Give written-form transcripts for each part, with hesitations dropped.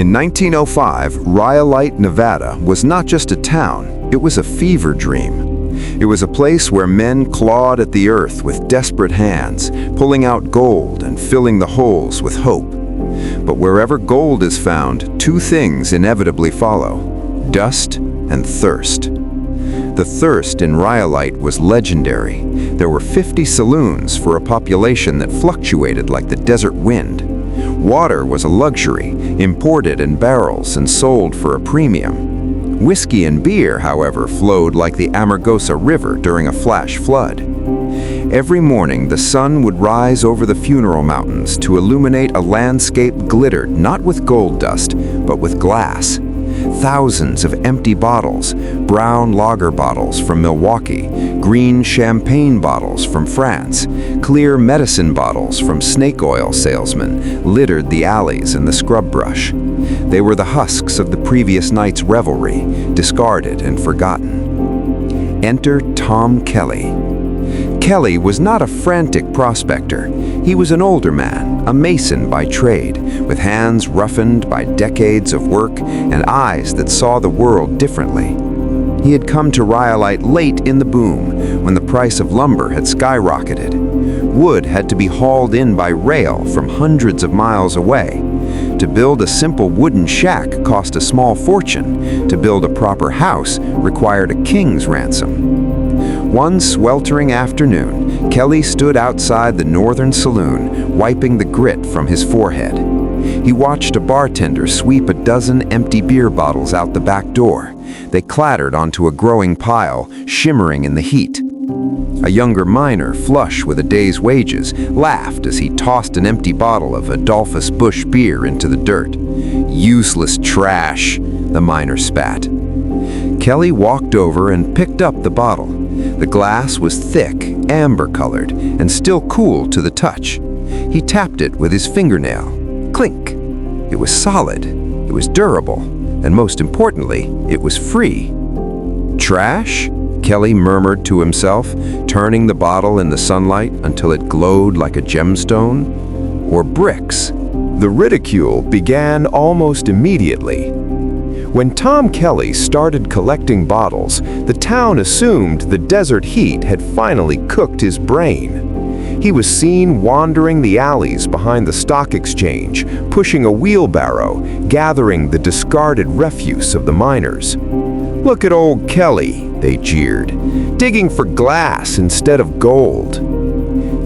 In 1905, Rhyolite, Nevada was not just a town, it was a fever dream. It was a place where men clawed at the earth with desperate hands, pulling out gold and filling the holes with hope. But wherever gold is found, two things inevitably follow: dust and thirst. The thirst in Rhyolite was legendary. There were 50 saloons for a population that fluctuated like the desert wind. Water was a luxury, imported in barrels and sold for a premium. Whiskey and beer, however, flowed like the Amargosa River during a flash flood. Every morning, the sun would rise over the funeral mountains to illuminate a landscape glittered not with gold dust, but with glass. Thousands of empty bottles, brown lager bottles from Milwaukee, green champagne bottles from France, clear medicine bottles from snake oil salesmen littered the alleys and the scrub brush. They were the husks of the previous night's revelry, discarded and forgotten. Enter Tom Kelly. Kelly was not a frantic prospector. He was an older man, a mason by trade, with hands roughened by decades of work and eyes that saw the world differently. He had come to Rhyolite late in the boom, when the price of lumber had skyrocketed. Wood had to be hauled in by rail from hundreds of miles away. To build a simple wooden shack cost a small fortune. To build a proper house required a king's ransom. One sweltering afternoon, Kelly stood outside the northern saloon, wiping the grit from his forehead. He watched a bartender sweep a dozen empty beer bottles out the back door. They clattered onto a growing pile, shimmering in the heat. A younger miner, flush with a day's wages, laughed as he tossed an empty bottle of Adolphus Busch beer into the dirt. "Useless trash," the miner spat. Kelly walked over and picked up the bottle. The glass was thick, amber-colored, and still cool to the touch. He tapped it with his fingernail. Clink! It was solid, it was durable, and most importantly, it was free. "Trash?" Kelly murmured to himself, turning the bottle in the sunlight until it glowed like a gemstone. "Or bricks?" The ridicule began almost immediately. When Tom Kelly started collecting bottles, the town assumed the desert heat had finally cooked his brain. He was seen wandering the alleys behind the stock exchange, pushing a wheelbarrow, gathering the discarded refuse of the miners. "Look at old Kelly," they jeered, "digging for glass instead of gold."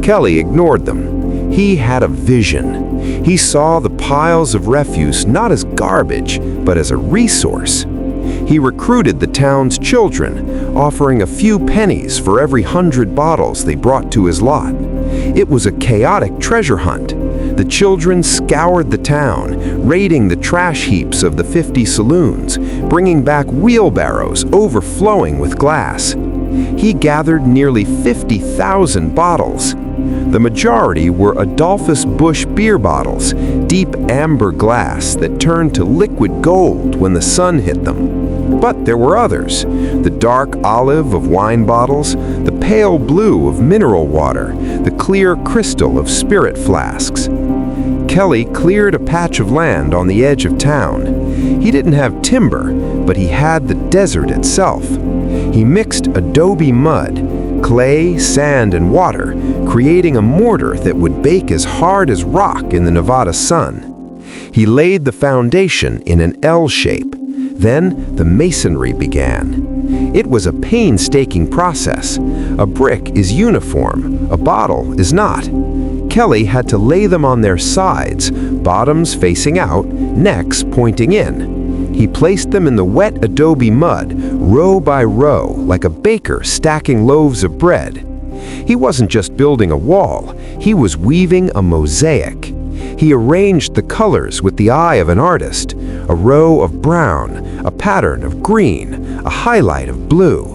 Kelly ignored them. He had a vision. He saw the piles of refuse not as garbage, but as a resource. He recruited the town's children, offering a few pennies for every 100 bottles they brought to his lot. It was a chaotic treasure hunt. The children scoured the town, raiding the trash heaps of the 50 saloons, bringing back wheelbarrows overflowing with glass. He gathered nearly 50,000 bottles. The majority were Adolphus Busch beer bottles, deep amber glass that turned to liquid gold when the sun hit them. But there were others: the dark olive of wine bottles, the pale blue of mineral water, the clear crystal of spirit flasks. Kelly cleared a patch of land on the edge of town. He didn't have timber, but he had the desert itself. He mixed adobe mud, clay, sand, and water, creating a mortar that would bake as hard as rock in the Nevada sun. He laid the foundation in an L shape. Then the masonry began. It was a painstaking process. A brick is uniform, a bottle is not. Kelly had to lay them on their sides, bottoms facing out, necks pointing in. He placed them in the wet adobe mud, row by row, like a baker stacking loaves of bread. He wasn't just building a wall, he was weaving a mosaic. He arranged the colors with the eye of an artist: a row of brown, a pattern of green, a highlight of blue.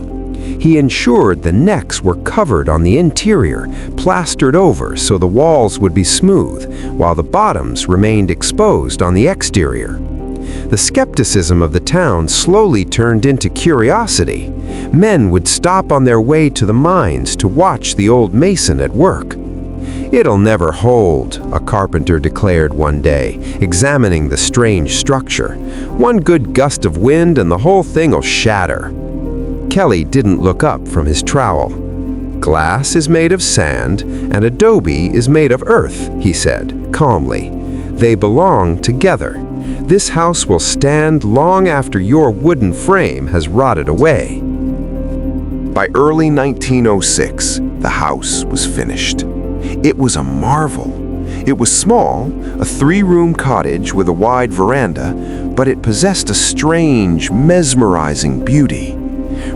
He ensured the necks were covered on the interior, plastered over so the walls would be smooth, while the bottoms remained exposed on the exterior. The skepticism of the town slowly turned into curiosity. Men would stop on their way to the mines to watch the old mason at work. "It'll never hold," a carpenter declared one day, examining the strange structure. "One good gust of wind and the whole thing'll shatter." Kelly didn't look up from his trowel. "Glass is made of sand and adobe is made of earth," he said, calmly. "They belong together. This house will stand long after your wooden frame has rotted away." By early 1906, the house was finished. It was a marvel. It was small, a 3-room cottage with a wide veranda, but it possessed a strange, mesmerizing beauty.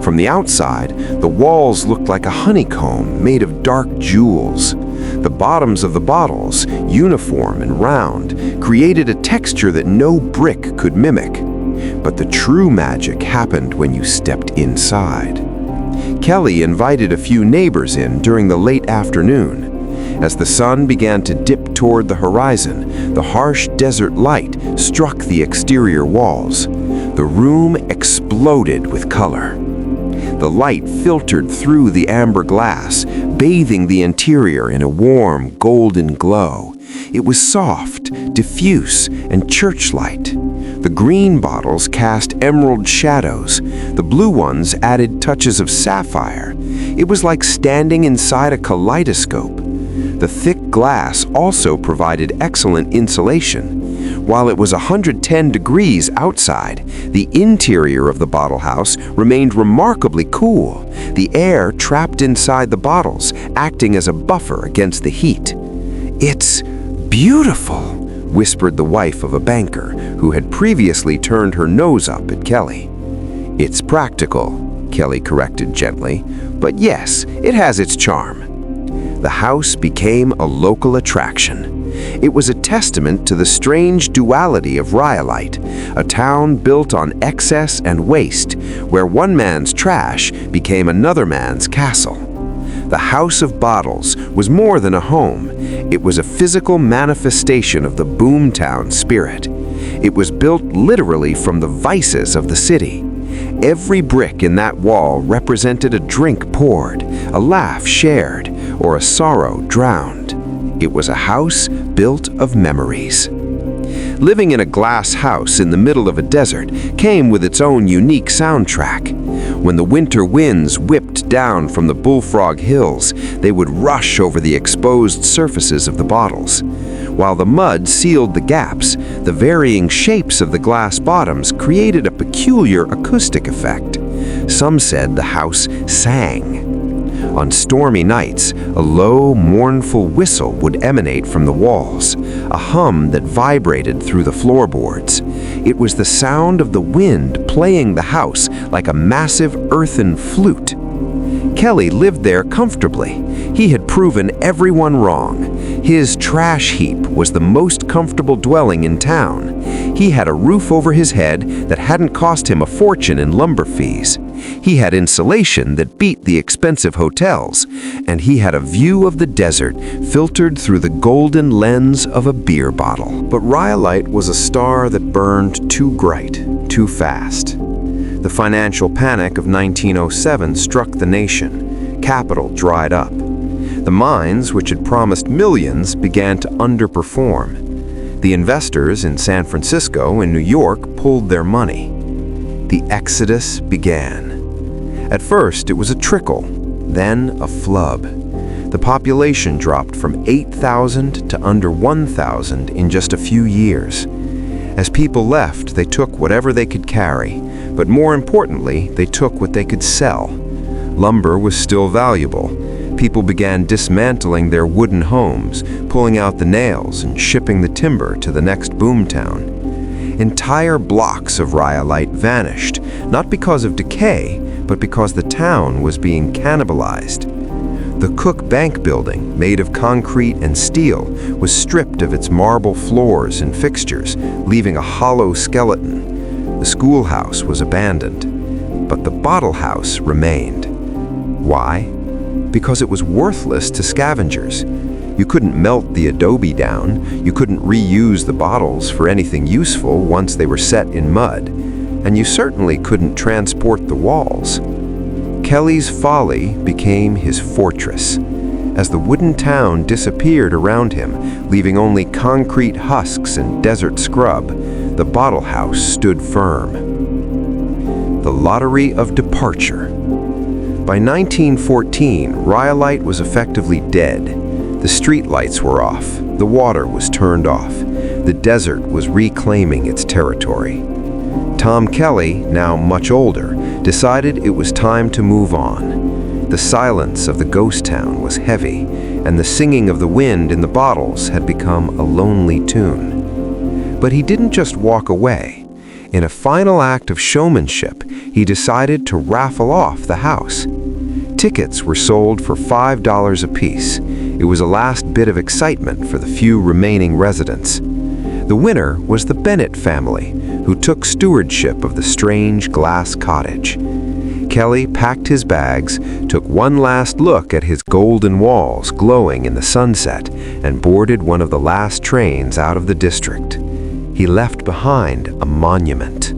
From the outside, the walls looked like a honeycomb made of dark jewels. The bottoms of the bottles, uniform and round, created a texture that no brick could mimic. But the true magic happened when you stepped inside. Kelly invited a few neighbors in during the late afternoon. As the sun began to dip toward the horizon, the harsh desert light struck the exterior walls. The room exploded with color. The light filtered through the amber glass, bathing the interior in a warm, golden glow. It was soft, diffuse, and church-light. The green bottles cast emerald shadows. The blue ones added touches of sapphire. It was like standing inside a kaleidoscope. The thick glass also provided excellent insulation. While it was 110 degrees outside, the interior of the bottle house remained remarkably cool, the air trapped inside the bottles acting as a buffer against the heat. "It's beautiful," whispered the wife of a banker who had previously turned her nose up at Kelly. "It's practical," Kelly corrected gently, "but yes, it has its charm." The house became a local attraction. It was a testament to the strange duality of Rhyolite, a town built on excess and waste, where one man's trash became another man's castle. The House of Bottles was more than a home. It was a physical manifestation of the boomtown spirit. It was built literally from the vices of the city. Every brick in that wall represented a drink poured, a laugh shared, or a sorrow drowned. It was a house built of memories. Living in a glass house in the middle of a desert came with its own unique soundtrack. When the winter winds whipped down from the Bullfrog Hills, they would rush over the exposed surfaces of the bottles. While the mud sealed the gaps, the varying shapes of the glass bottoms created a peculiar acoustic effect. Some said the house sang. On stormy nights, a low, mournful whistle would emanate from the walls, a hum that vibrated through the floorboards. It was the sound of the wind playing the house like a massive earthen flute. Kelly lived there comfortably. He had proven everyone wrong. His trash heap was the most comfortable dwelling in town. He had a roof over his head that hadn't cost him a fortune in lumber fees. He had insulation that beat the expensive hotels, and he had a view of the desert filtered through the golden lens of a beer bottle. But Rhyolite was a star that burned too bright, too fast. The financial panic of 1907 struck the nation. Capital dried up. The mines, which had promised millions, began to underperform. The investors in San Francisco and New York pulled their money. The exodus began. At first, it was a trickle, then a flood. The population dropped from 8,000 to under 1,000 in just a few years. As people left, they took whatever they could carry, but more importantly, they took what they could sell. Lumber was still valuable. People began dismantling their wooden homes, pulling out the nails and shipping the timber to the next boomtown. Entire blocks of Rhyolite vanished, not because of decay, but because the town was being cannibalized. The Cook Bank building, made of concrete and steel, was stripped of its marble floors and fixtures, leaving a hollow skeleton. The schoolhouse was abandoned, but the bottle house remained. Why? Because it was worthless to scavengers. You couldn't melt the adobe down, you couldn't reuse the bottles for anything useful once they were set in mud, and you certainly couldn't transport the walls. Kelly's folly became his fortress. As the wooden town disappeared around him, leaving only concrete husks and desert scrub, the bottle house stood firm. The lottery of departure. By 1914, Rhyolite was effectively dead. The street lights were off, the water was turned off, the desert was reclaiming its territory. Tom Kelly, now much older, decided it was time to move on. The silence of the ghost town was heavy, and the singing of the wind in the bottles had become a lonely tune. But he didn't just walk away. In a final act of showmanship, he decided to raffle off the house. Tickets were sold for $5 apiece. It was a last bit of excitement for the few remaining residents. The winner was the Bennett family, who took stewardship of the strange glass cottage. Kelly packed his bags, took one last look at his golden walls glowing in the sunset, and boarded one of the last trains out of the district. He left behind a monument.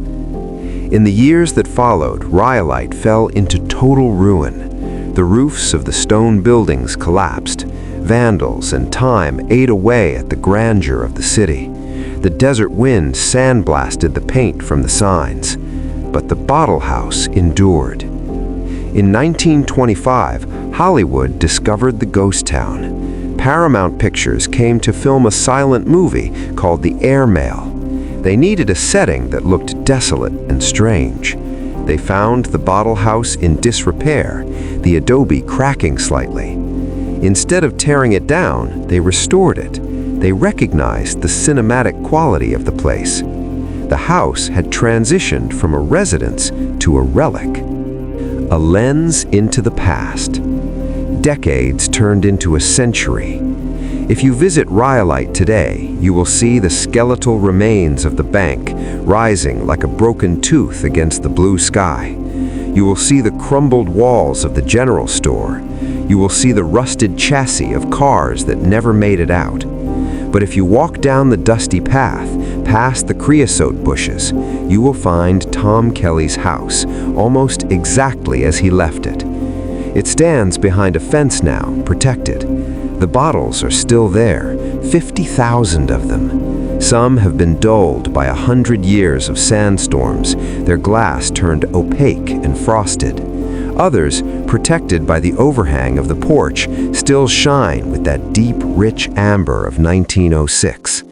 In the years that followed, Rhyolite fell into total ruin. The roofs of the stone buildings collapsed. Vandals and time ate away at the grandeur of the city. The desert wind sandblasted the paint from the signs. But the bottle house endured. In 1925, Hollywood discovered the ghost town. Paramount Pictures came to film a silent movie called The Airmail. They needed a setting that looked desolate and strange. They found the bottle house in disrepair, the adobe cracking slightly. Instead of tearing it down, they restored it. They recognized the cinematic quality of the place. The house had transitioned from a residence to a relic. A lens into the past. Decades turned into a century. If you visit Rhyolite today, you will see the skeletal remains of the bank rising like a broken tooth against the blue sky. You will see the crumbled walls of the general store. You will see the rusted chassis of cars that never made it out. But if you walk down the dusty path, past the creosote bushes, you will find Tom Kelly's house, almost exactly as he left it. It stands behind a fence now, protected. The bottles are still there, 50,000 of them. Some have been dulled by 100 years of sandstorms, their glass turned opaque and frosted. Others, protected by the overhang of the porch, still shine with that deep, rich amber of 1906.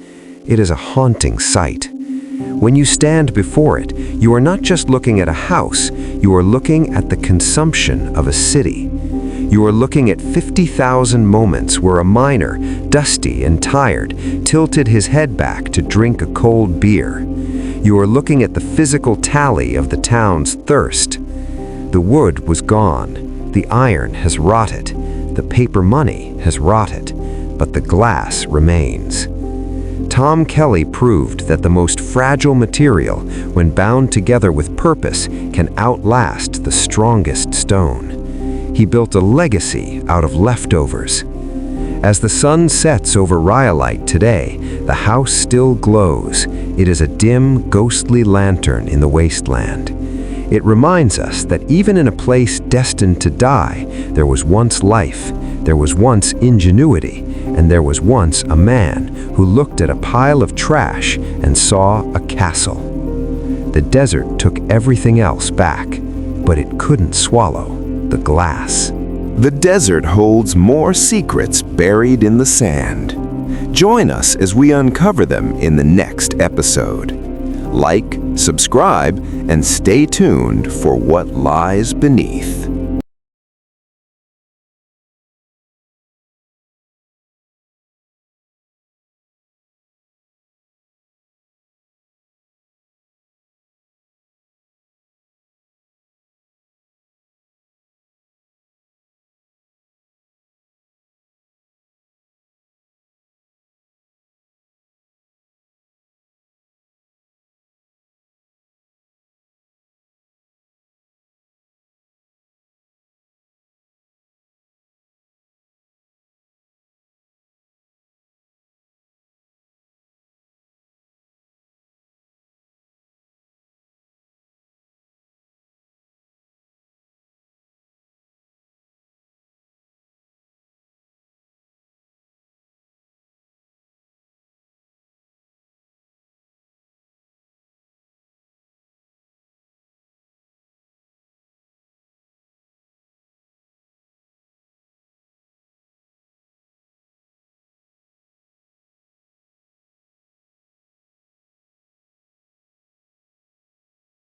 It is a haunting sight. When you stand before it, you are not just looking at a house, you are looking at the consumption of a city. You are looking at 50,000 moments where a miner, dusty and tired, tilted his head back to drink a cold beer. You are looking at the physical tally of the town's thirst. The wood was gone, the iron has rotted, the paper money has rotted, but the glass remains. Tom Kelly proved that the most fragile material, when bound together with purpose, can outlast the strongest stone. He built a legacy out of leftovers. As the sun sets over Rhyolite today, the house still glows. It is a dim, ghostly lantern in the wasteland. It reminds us that even in a place destined to die, there was once life, there was once ingenuity, and there was once a man who looked at a pile of trash and saw a castle. The desert took everything else back, but it couldn't swallow the glass. The desert holds more secrets buried in the sand. Join us as we uncover them in the next episode. Like, subscribe, and stay tuned for what lies beneath.